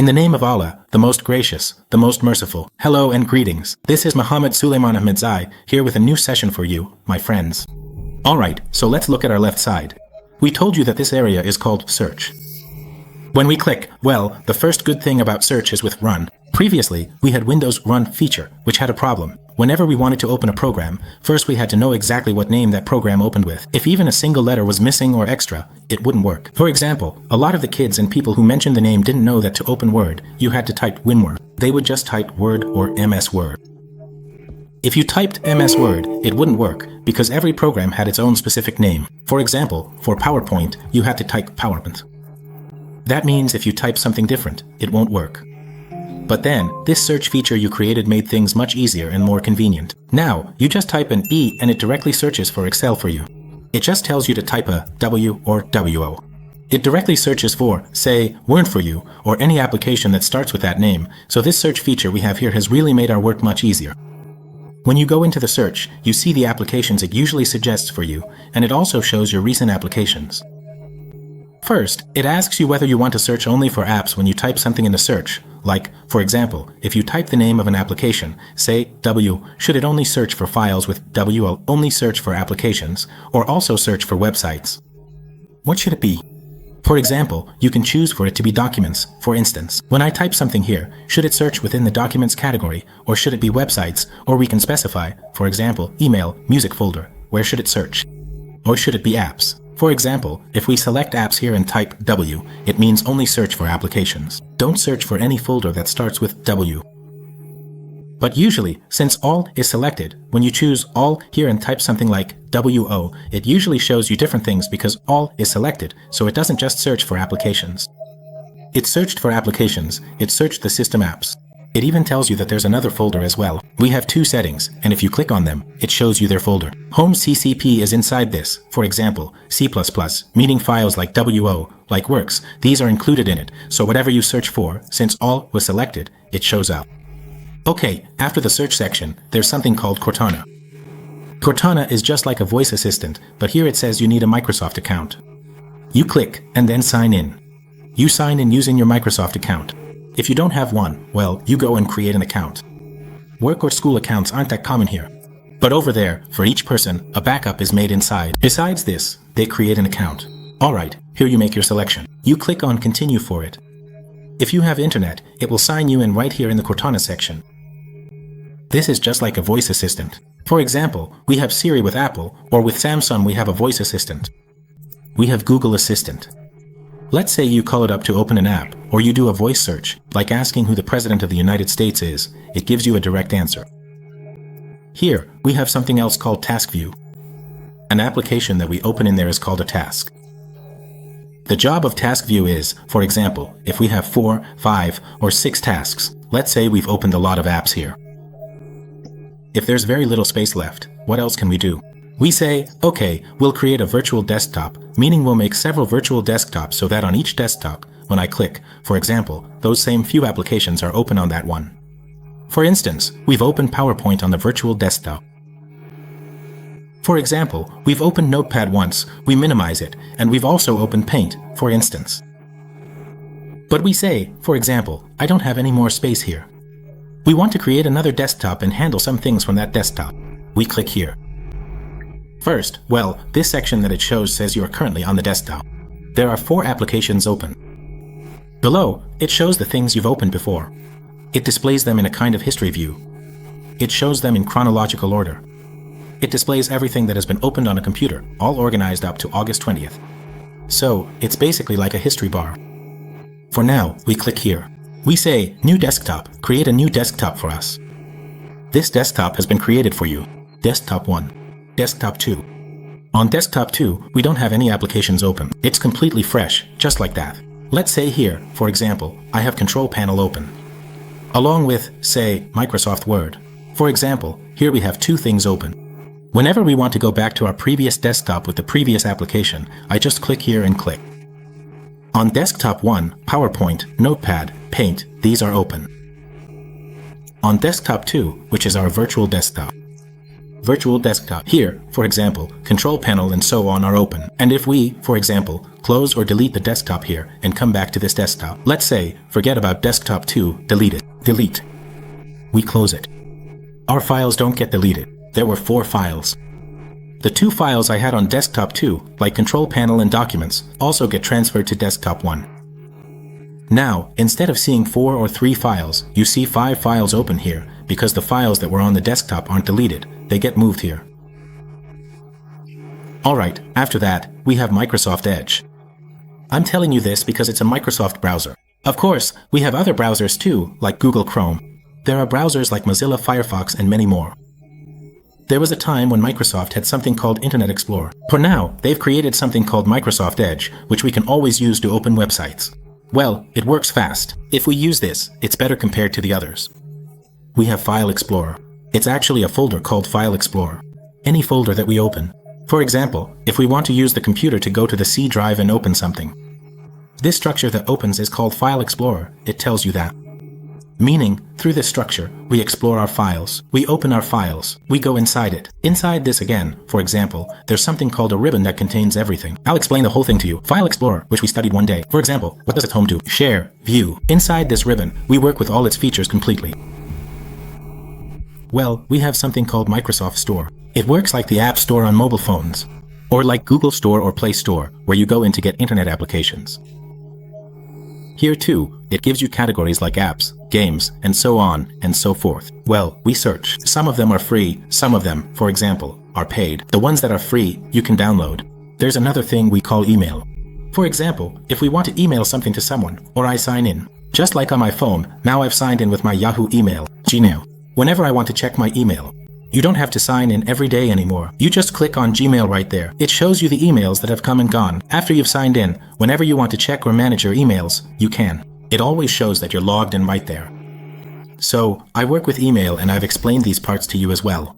In the name of Allah, the most gracious, the most merciful. Hello and greetings. This is Muhammad Suleiman Ahmadzai, here with a new session for you, my friends. Alright, so let's look at our left side. We told you that this area is called search. When we click, well, the first good thing about search is with run. Previously, we had Windows Run feature, which had a problem. Whenever we wanted to open a program, first we had to know exactly what name that program opened with. If even a single letter was missing or extra, it wouldn't work. For example, a lot of the kids and people who mentioned the name didn't know that to open Word, you had to type WinWord. They would just type Word or MS Word. If you typed MS Word, it wouldn't work, because every program had its own specific name. For example, for PowerPoint, you had to type PowerPoint. That means if you type something different, it won't work. But then, this search feature you created made things much easier and more convenient. Now, you just type an E and it directly searches for Excel for you. It just tells you to type a W or WO. It directly searches for, say, Word for you, or any application that starts with that name, so this search feature we have here has really made our work much easier. When you go into the search, you see the applications it usually suggests for you, and it also shows your recent applications. First, it asks you whether you want to search only for apps when you type something in the search. Like, for example, if you type the name of an application, say W, should it only search for files with WO, only search for applications, or also search for websites? What should it be? For example, you can choose for it to be documents. For instance, when I type something here, should it search within the documents category, or should it be websites, or we can specify, for example, email, music folder, where should it search? Or should it be apps? For example, if we select apps here and type W, it means only search for applications. Don't search for any folder that starts with W. But usually, since all is selected, when you choose all here and type something like WO, it usually shows you different things because all is selected, so it doesn't just search for applications. It searched for applications, it searched the system apps. It even tells you that there's another folder as well. We have two settings, and if you click on them, it shows you their folder. Home CCP is inside this. For example, C++, meaning files like WO, like works, these are included in it, so whatever you search for, since all was selected, it shows up. Okay, after the search section, there's something called Cortana. Cortana is just like a voice assistant, but here it says you need a Microsoft account. You click, and then sign in. You sign in using your Microsoft account. If you don't have one, well, you go and create an account. Work or school accounts aren't that common here. But over there, for each person, a backup is made inside. Besides this, they create an account. Alright, here you make your selection. You click on Continue for it. If you have internet, it will sign you in right here in the Cortana section. This is just like a voice assistant. For example, we have Siri with Apple, or with Samsung we have a voice assistant. We have Google Assistant. Let's say you call it up to open an app, or you do a voice search, like asking who the President of the United States is. It gives you a direct answer. Here, we have something else called Task View. An application that we open in there is called a task. The job of Task View is, for example, if we have 4, 5, or 6 tasks, let's say we've opened a lot of apps here. If there's very little space left, what else can we do? We say, okay, we'll create a virtual desktop, meaning we'll make several virtual desktops so that on each desktop, when I click, for example, those same few applications are open on that one. For instance, we've opened PowerPoint on the virtual desktop. For example, we've opened Notepad once, we minimize it, and we've also opened Paint, for instance. But we say, for example, I don't have any more space here. We want to create another desktop and handle some things from that desktop. We click here. First, well, this section that it shows says you are currently on the desktop. There are 4 applications open. Below, it shows the things you've opened before. It displays them in a kind of history view. It shows them in chronological order. It displays everything that has been opened on a computer, all organized up to August 20th. So, it's basically like a history bar. For now, we click here. We say, New Desktop, create a new desktop for us. This desktop has been created for you. Desktop 1. Desktop 2. On Desktop 2, we don't have any applications open. It's completely fresh, just like that. Let's say here, for example, I have Control Panel open, along with, say, Microsoft Word. For example, here we have 2 things open. Whenever we want to go back to our previous desktop with the previous application, I just click here and click. On Desktop 1, PowerPoint, Notepad, Paint, these are open. On Desktop 2, which is our virtual desktop, virtual desktop. Here, for example, control panel and so on are open. And if we, for example, close or delete the desktop here and come back to this desktop, let's say, forget about desktop 2, delete it. Delete. We close it. Our files don't get deleted. There were 4 files. The 2 files I had on desktop 2, like control panel and documents, also get transferred to desktop 1. Now, instead of seeing 4 or 3 files, you see 5 files open here because the files that were on the desktop aren't deleted. They get moved here. Alright, after that, we have Microsoft Edge. I'm telling you this because it's a Microsoft browser. Of course, we have other browsers too, like Google Chrome. There are browsers like Mozilla Firefox and many more. There was a time when Microsoft had something called Internet Explorer. For now, they've created something called Microsoft Edge, which we can always use to open websites. Well, it works fast. If we use this, it's better compared to the others. We have File Explorer. It's actually a folder called File Explorer. Any folder that we open. For example, if we want to use the computer to go to the C drive and open something. This structure that opens is called File Explorer. It tells you that. Meaning, through this structure, we explore our files, we open our files, we go inside it. Inside this again, for example, there's something called a ribbon that contains everything. I'll explain the whole thing to you. File Explorer, which we studied one day. For example, what does its home do? Share, view. Inside this ribbon, we work with all its features completely. Well, we have something called Microsoft Store. It works like the App Store on mobile phones, or like Google Store or Play Store, where you go in to get internet applications. Here too, it gives you categories like apps, games, and so on and so forth. Well, we search. Some of them are free, some of them, for example, are paid. The ones that are free, you can download. There's another thing we call email. For example, if we want to email something to someone, or I sign in. Just like on my phone, now I've signed in with my Yahoo email, Gmail. Whenever I want to check my email, you don't have to sign in every day anymore. You just click on Gmail right there. It shows you the emails that have come and gone. After you've signed in, whenever you want to check or manage your emails, you can. It always shows that you're logged in right there. So, I work with email and I've explained these parts to you as well.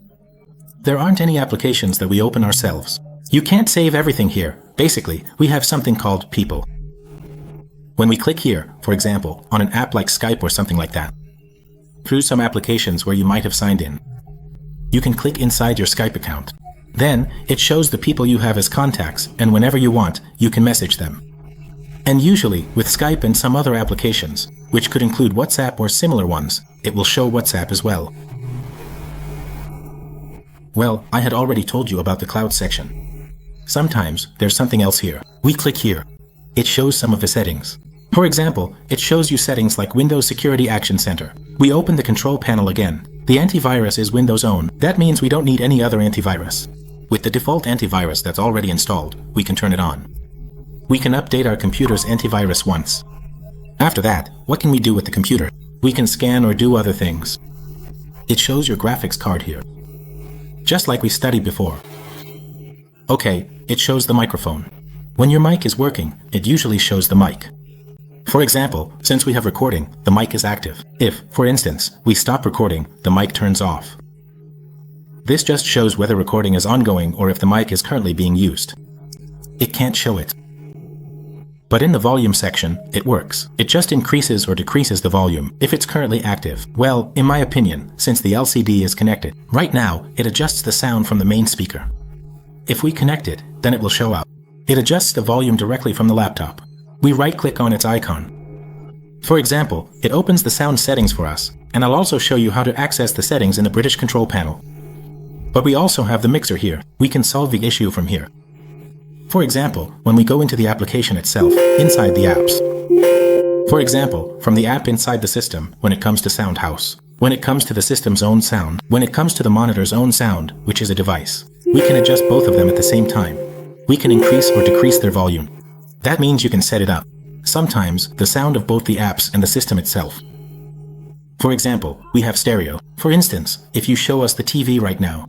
There aren't any applications that we open ourselves. You can't save everything here. Basically, we have something called people. When we click here, for example, on an app like Skype or something like that, through some applications where you might have signed in, you can click inside your Skype account. Then, it shows the people you have as contacts, and whenever you want, you can message them. And usually, with Skype and some other applications, which could include WhatsApp or similar ones, it will show WhatsApp as well. Well, I had already told you about the cloud section. Sometimes, there's something else here. We click here. It shows some of the settings. For example, it shows you settings like Windows Security Action Center. We open the control panel again. The antivirus is Windows own. That means we don't need any other antivirus. With the default antivirus that's already installed, we can turn it on. We can update our computer's antivirus once. After that, what can we do with the computer? We can scan or do other things. It shows your graphics card here. Just like we studied before. Okay, it shows the microphone. When your mic is working, it usually shows the mic. For example, since we have recording, the mic is active. If, for instance, we stop recording, the mic turns off. This just shows whether recording is ongoing or if the mic is currently being used. It can't show it. But in the volume section, it works. It just increases or decreases the volume if it's currently active. Well, in my opinion, since the LCD is connected, right now, it adjusts the sound from the main speaker. If we connect it, then it will show up. It adjusts the volume directly from the laptop. We right-click on its icon. For example, it opens the sound settings for us, and I'll also show you how to access the settings in the British control panel. But we also have the mixer here. We can solve the issue from here. For example, when we go into the application itself, inside the apps. For example, from the app inside the system, when it comes to Sound House. When it comes to the system's own sound. When it comes to the monitor's own sound, which is a device. We can adjust both of them at the same time. We can increase or decrease their volume. That means you can set it up. Sometimes, the sound of both the apps and the system itself. For example, we have stereo. For instance, if you show us the TV right now,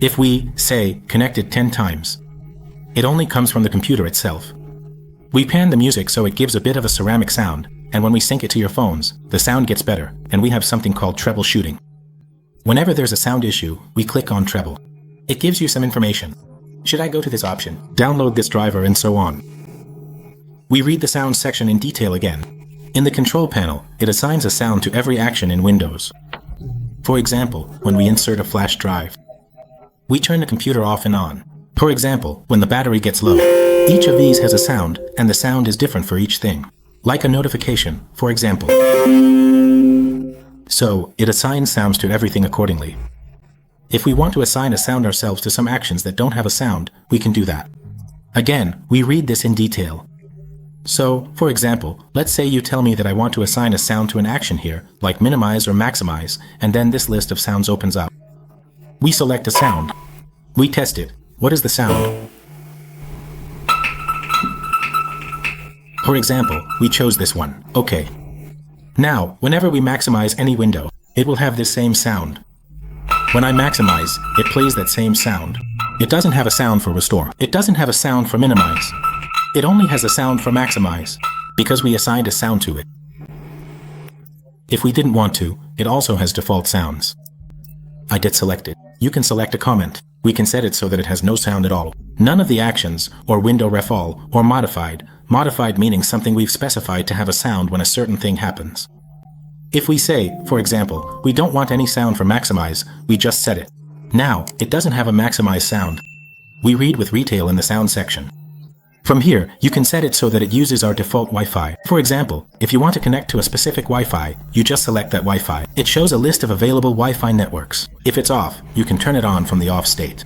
if we, say, connect it 10 times, it only comes from the computer itself. We pan the music so it gives a bit of a ceramic sound, and when we sync it to your phones, the sound gets better, and we have something called treble shooting. Whenever there's a sound issue, we click on treble. It gives you some information. Should I go to this option, download this driver, and so on? We read the sound section in detail again. In the control panel, it assigns a sound to every action in Windows. For example, when we insert a flash drive, We turn the computer off and on. For example, when the battery gets low. Each of these has a sound, and the sound is different for each thing. Like a notification, for example. So, it assigns sounds to everything accordingly. If we want to assign a sound ourselves to some actions that don't have a sound, we can do that. Again, we read this in detail. So, for example, let's say you tell me that I want to assign a sound to an action here, like minimize or maximize, and then this list of sounds opens up. We select a sound. We test it. What is the sound? For example, we chose this one. Okay. Now, whenever we maximize any window, it will have this same sound. When I maximize, it plays that same sound. It doesn't have a sound for restore. It doesn't have a sound for minimize. It only has a sound for maximize, because we assigned a sound to it. If we didn't want to, it also has default sounds. I did select it. You can select a comment. We can set it so that it has no sound at all. None of the actions, or window ref all, or modified meaning something we've specified to have a sound when a certain thing happens. If we say, for example, we don't want any sound for maximize, we just set it. Now, it doesn't have a maximize sound. We read with retail in the sound section. From here, you can set it so that it uses our default Wi-Fi. For example, if you want to connect to a specific Wi-Fi, you just select that Wi-Fi. It shows a list of available Wi-Fi networks. If it's off, you can turn it on from the off state.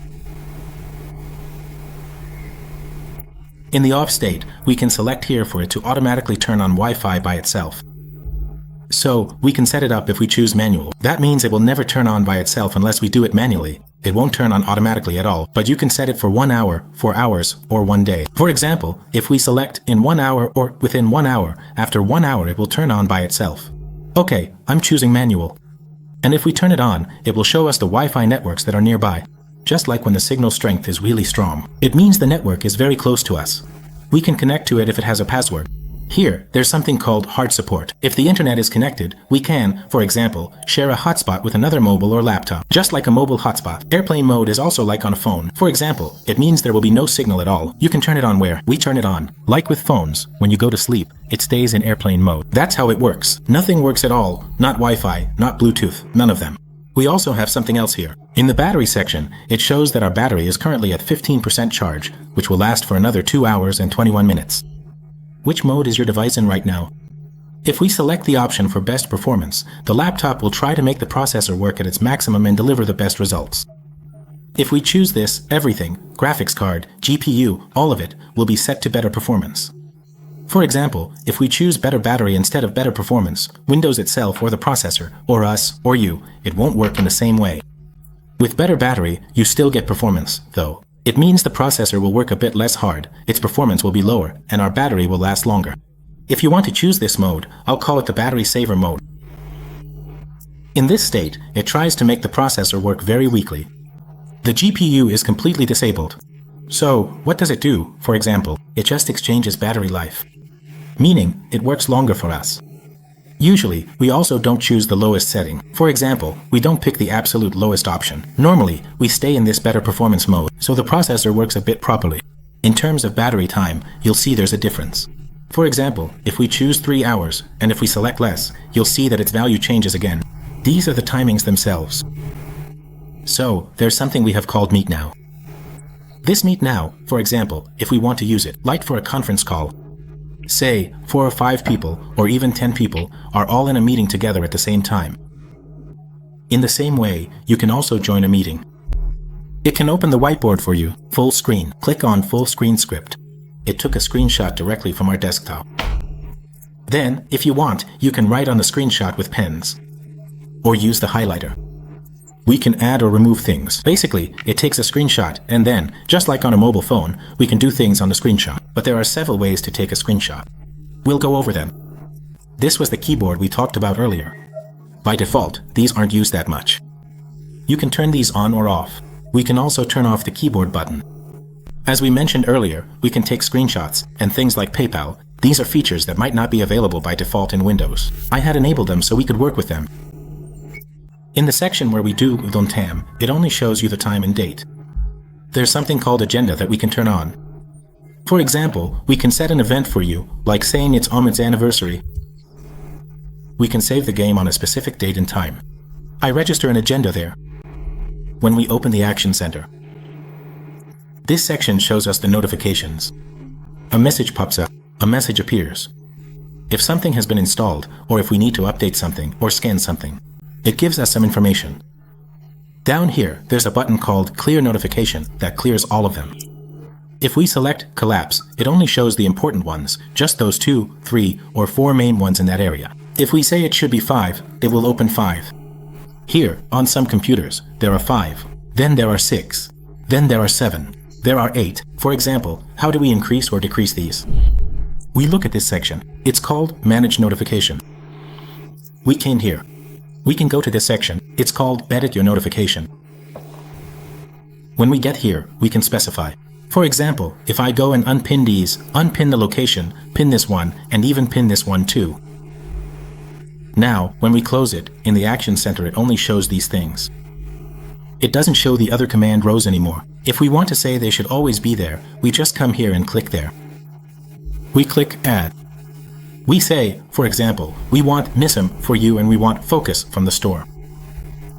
In the off state, we can select here for it to automatically turn on Wi-Fi by itself. So, we can set it up if we choose manual. That means it will never turn on by itself unless we do it manually. It won't turn on automatically at all, but you can set it for 1 hour, 4 hours, or 1 day. For example, if we select in 1 hour or within 1 hour, after 1 hour it will turn on by itself. Okay, I'm choosing manual. And if we turn it on, it will show us the Wi-Fi networks that are nearby. Just like when the signal strength is really strong. It means the network is very close to us. We can connect to it if it has a password. Here, there's something called hard support. If the internet is connected, we can, for example, share a hotspot with another mobile or laptop. Just like a mobile hotspot, airplane mode is also like on a phone. For example, it means there will be no signal at all. You can turn it on where? We turn it on. Like with phones, when you go to sleep, it stays in airplane mode. That's how it works. Nothing works at all. Not Wi-Fi, not Bluetooth, none of them. We also have something else here. In the battery section, it shows that our battery is currently at 15% charge, which will last for another 2 hours and 21 minutes. Which mode is your device in right now? If we select the option for best performance, the laptop will try to make the processor work at its maximum and deliver the best results. If we choose this, everything, graphics card, GPU, all of it, will be set to better performance. For example, if we choose better battery instead of better performance, Windows itself or the processor, or us, or you, it won't work in the same way. With better battery, you still get performance, though. It means the processor will work a bit less hard, its performance will be lower, and our battery will last longer. If you want to choose this mode, I'll call it the battery saver mode. In this state, it tries to make the processor work very weakly. The GPU is completely disabled. So, what does it do? For example, it just exchanges battery life. Meaning, it works longer for us. Usually, we also don't choose the lowest setting. For example, we don't pick the absolute lowest option. Normally, we stay in this better performance mode, so the processor works a bit properly. In terms of battery time, you'll see there's a difference. For example, if we choose 3 hours, and if we select less, you'll see that its value changes again. These are the timings themselves. So, there's something we have called Meet Now. This Meet Now, for example, if we want to use it, like for a conference call, say 4 or 5 people, or even 10 people, are all in a meeting together at the same time. In the same way, you can also join a meeting. It can open the whiteboard for you, full screen. Click on Full Screen Script. It took a screenshot directly from our desktop. Then, if you want, you can write on the screenshot with pens. Or use the highlighter. We can add or remove things. Basically, it takes a screenshot, and then, just like on a mobile phone, we can do things on the screenshot. But there are several ways to take a screenshot. We'll go over them. This was the keyboard we talked about earlier. By default, these aren't used that much. You can turn these on or off. We can also turn off the keyboard button. As we mentioned earlier, we can take screenshots, and things like PayPal. These are features that might not be available by default in Windows. I had enabled them so we could work with them. In the section where we do Udon Tam, it only shows you the time and date. There's something called Agenda that we can turn on. For example, we can set an event for you, like saying it's Ahmadzai anniversary. We can save the game on a specific date and time. I register an agenda there. when we open the Action Center. This section shows us the notifications. A message pops up, a message appears. If something has been installed, or if we need to update something or scan something, it gives us some information. Down here, there's a button called Clear Notification that clears all of them. If we select Collapse, it only shows the important ones, just those 2, 3, or 4 main ones in that area. If we say it should be 5, it will open 5. Here, on some computers, there are 5. Then there are 6. Then there are 7. There are 8. For example, how do we increase or decrease these? We look at this section. It's called Manage Notification. We came here. We can go to this section. It's called Edit Your Notification. When we get here, we can specify. For example, if I go and unpin these, unpin the location, pin this one, and even pin this one too. Now, when we close it, in the Action Center it only shows these things. It doesn't show the other command rows anymore. If we want to say they should always be there, we just come here and click there. We click Add. We say, for example, we want NISM for you and we want Focus from the store.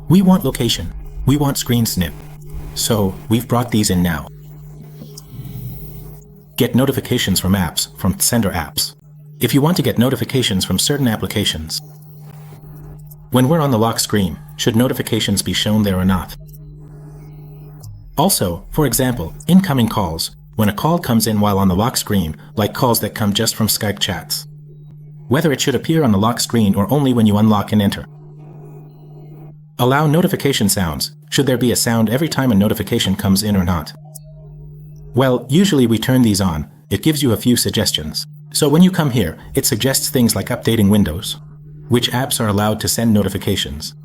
We want Location. We want Screen Snip. So, we've brought these in now. Get notifications from apps, from Sender apps. If you want to get notifications from certain applications. When we're on the lock screen, should notifications be shown there or not? Also, for example, incoming calls, when a call comes in while on the lock screen, like calls that come just from Skype chats. Whether it should appear on the lock screen or only when you unlock and enter. Allow notification sounds. Should there be a sound every time a notification comes in or not? Well, usually we turn these on. It gives you a few suggestions. So when you come here, it suggests things like updating Windows, which apps are allowed to send notifications.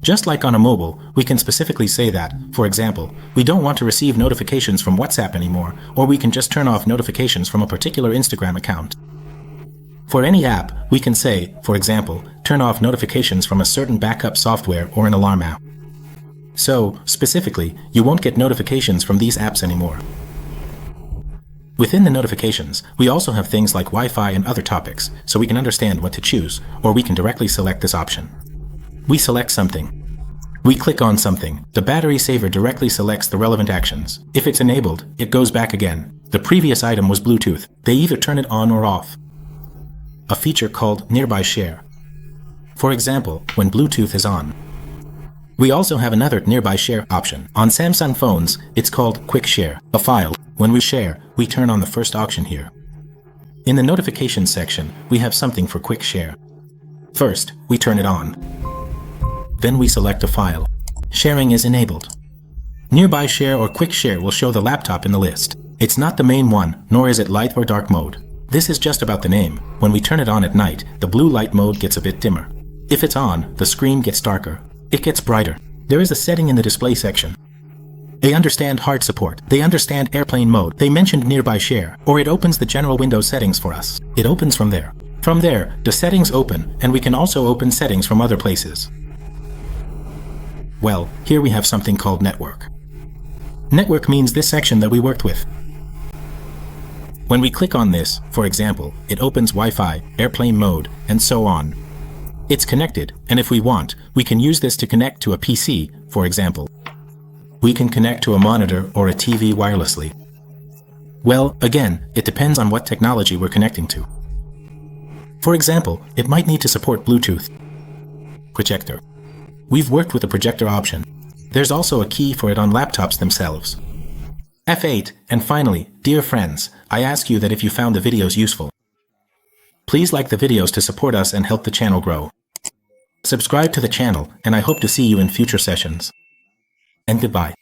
Just like on a mobile, we can specifically say that, for example, we don't want to receive notifications from WhatsApp anymore, or we can just turn off notifications from a particular Instagram account. For any app, we can say, for example, turn off notifications from a certain backup software or an alarm app. So, specifically, you won't get notifications from these apps anymore. Within the notifications, we also have things like Wi-Fi and other topics, so we can understand what to choose, or we can directly select this option. We select something. We click on something. The battery saver directly selects the relevant actions. If it's enabled, it goes back again. The previous item was Bluetooth. They either turn it on or off. A feature called Nearby Share. For example, when Bluetooth is on. We also have another Nearby Share option. On Samsung phones, it's called Quick Share, a file. When we share, we turn on the first option here. In the notifications section, we have something for Quick Share. First, we turn it on. Then we select a file. Sharing is enabled. Nearby Share or Quick Share will show the laptop in the list. It's not the main one, nor is it light or dark mode. This is just about the name. When we turn it on at night, the blue light mode gets a bit dimmer. If it's on, the screen gets darker. It gets brighter. There is a setting in the display section. They understand hard support. They understand airplane mode. They mentioned Nearby Share, or it opens the general Windows settings for us. It opens from there. From there, the settings open, and we can also open settings from other places. Well, here we have something called Network. Network means this section that we worked with. When we click on this, for example, it opens Wi-Fi, airplane mode, and so on. It's connected, and if we want, we can use this to connect to a PC, for example. We can connect to a monitor or a TV wirelessly. Well, again, it depends on what technology we're connecting to. For example, it might need to support Bluetooth. Projector. We've worked with the projector option. There's also a key for it on laptops themselves. F8, and finally, dear friends, I ask you that if you found the videos useful, please like the videos to support us and help the channel grow. Subscribe to the channel, and I hope to see you in future sessions. And goodbye.